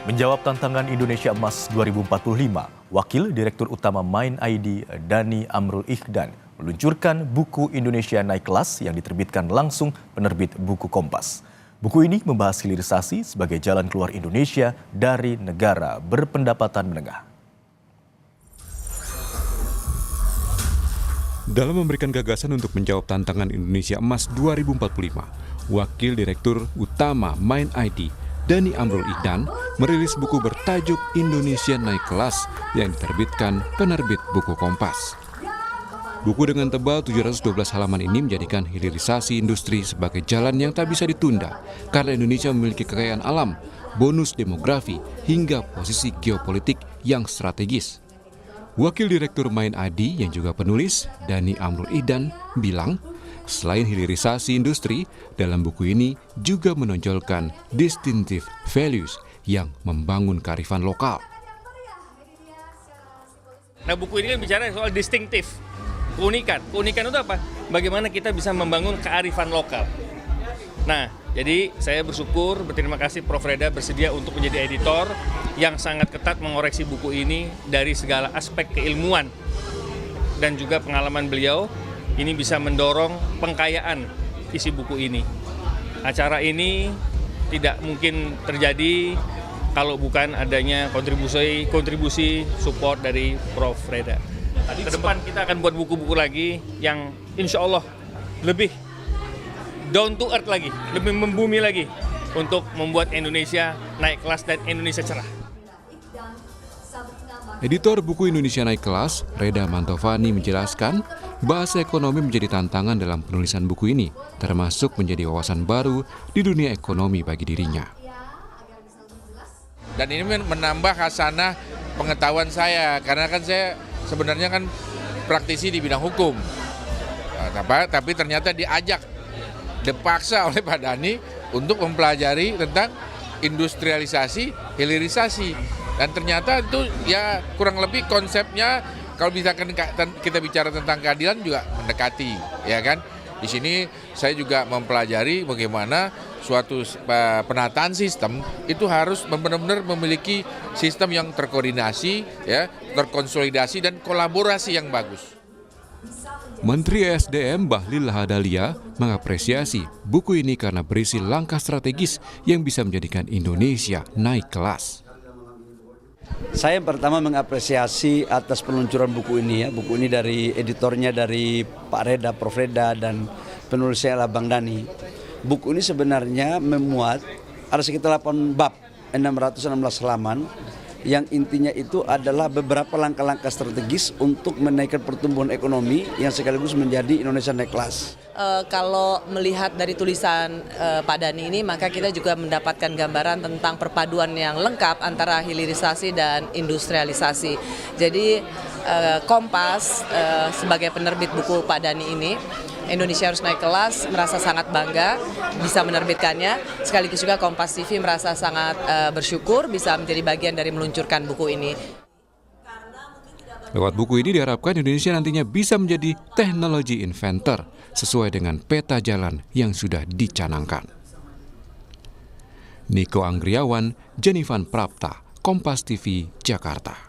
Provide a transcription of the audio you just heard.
Menjawab tantangan Indonesia Emas 2045, Wakil Direktur Utama Mind ID Dhani Amrul Ikhdan meluncurkan buku Indonesia Naik Kelas yang diterbitkan langsung penerbit buku Kompas. Buku ini membahas hilirisasi sebagai jalan keluar Indonesia dari negara berpendapatan menengah. Dalam memberikan gagasan untuk menjawab tantangan Indonesia Emas 2045, Wakil Direktur Utama Mind ID Dhani Amrul Ikhdan merilis buku bertajuk Indonesia Naik Kelas yang diterbitkan penerbit buku Kompas. Buku dengan tebal 712 halaman ini menjadikan hilirisasi industri sebagai jalan yang tak bisa ditunda karena Indonesia memiliki kekayaan alam, bonus demografi, hingga posisi geopolitik yang strategis. Wakil Direktur Mind ID yang juga penulis, Dhani Amrul Ikhdan, bilang, selain hilirisasi industri, dalam buku ini juga menonjolkan distinctive values yang membangun kearifan lokal. Nah, buku ini kan bicara soal distinctive, keunikan. Keunikan itu apa? Bagaimana kita bisa membangun kearifan lokal. Nah, jadi saya berterima kasih Prof. Reda bersedia untuk menjadi editor yang sangat ketat mengoreksi buku ini dari segala aspek keilmuan dan juga pengalaman beliau. Ini bisa mendorong pengkayaan isi buku ini. Acara ini tidak mungkin terjadi kalau bukan adanya kontribusi support dari Prof. Reda. Ke depan kita akan buat buku-buku lagi yang insya Allah lebih down to earth lagi, lebih membumi lagi untuk membuat Indonesia naik kelas dan Indonesia cerah. Editor buku Indonesia Naik Kelas, Reda Mantovani, menjelaskan bahasa ekonomi menjadi tantangan dalam penulisan buku ini, termasuk menjadi wawasan baru di dunia ekonomi bagi dirinya. Dan ini menambah khasanah pengetahuan saya, karena kan saya sebenarnya kan praktisi di bidang hukum. Tapi ternyata dipaksa oleh Pak Dhani untuk mempelajari tentang industrialisasi, hilirisasi. Dan ternyata itu ya kurang lebih konsepnya kalau misalkan kita bicara tentang keadilan juga mendekati, ya kan? Di sini saya juga mempelajari bagaimana suatu penataan sistem itu harus benar-benar memiliki sistem yang terkoordinasi, ya, terkonsolidasi dan kolaborasi yang bagus. Menteri ESDM Bahlil Lahadalia mengapresiasi buku ini karena berisi langkah strategis yang bisa menjadikan Indonesia naik kelas. Saya pertama mengapresiasi atas peluncuran buku ini ya. Buku ini dari editornya dari Pak Reda, Prof. Reda, dan penulisnya adalah Bang Dhani. Buku ini sebenarnya memuat ada sekitar 8 bab, 616 halaman, yang intinya itu adalah beberapa langkah-langkah strategis untuk menaikkan pertumbuhan ekonomi yang sekaligus menjadi Indonesia naik kelas. Kalau melihat dari tulisan Pak Dhani ini, maka kita juga mendapatkan gambaran tentang perpaduan yang lengkap antara hilirisasi dan industrialisasi. Jadi Kompas sebagai penerbit buku Pak Dhani ini, Indonesia Harus Naik Kelas, merasa sangat bangga bisa menerbitkannya. Sekaligus juga Kompas TV merasa sangat bersyukur bisa menjadi bagian dari meluncurkan buku ini. Lewat buku ini diharapkan Indonesia nantinya bisa menjadi teknologi inventor sesuai dengan peta jalan yang sudah dicanangkan. Niko Anggriawan, Jenifan Prapta, Kompas TV, Jakarta.